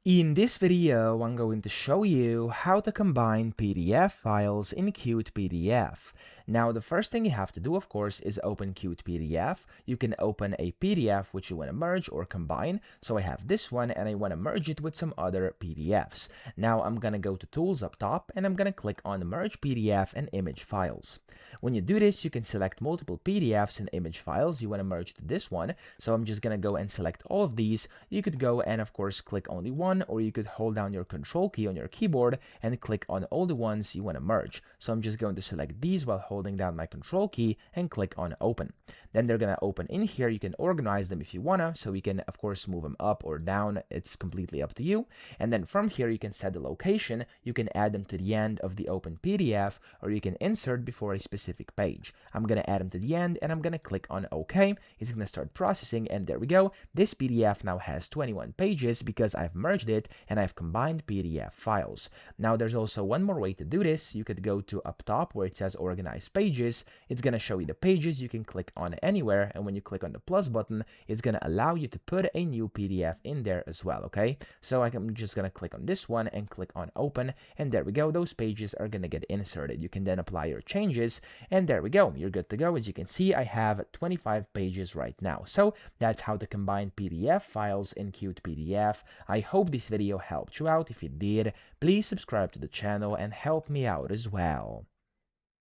In this video, I'm going to show you how to combine PDF files in CutePDF. Now, the first thing you have to do, of course, is open CutePDF. You can open a PDF which you want to merge or combine. So I have this one and I want to merge it with some other PDFs. Now, I'm going to go to Tools up top and I'm going to click on Merge PDF and Image Files. When you do this, you can select multiple PDFs and image files you want to merge to this one. So I'm just going to go and select all of these. You could go and, of course, click only one, or you could hold down your control key on your keyboard and click on all the ones you want to merge. So I'm just going to select these while holding down my control key and click on open. Then they're going to open in here. You can organize them if you want to, so you can of course move them up or down. It's completely up to you. And then from here you can set the location. You can add them to the end of the open PDF, or you can insert before a specific page. I'm going to add them to the end and I'm going to click on OK. It's going to start processing, and there we go. This PDF now has 21 pages because I've merged it and I've combined PDF files. Now there's also one more way to do this. You could go to up top where it says organize pages. It's going to show you the pages. You can click on anywhere, and when you click on the plus button, it's going to allow you to put a new PDF in there as well. Okay, so I'm just going to click on this one and click on open, and there we go. Those pages are going to get inserted. You can then apply your changes, and there we go. You're good to go. As you can see, I have 25 pages right now. So that's how to combine PDF files in CutePDF. I hope this video helped you out. If it did, please subscribe to the channel and help me out as well.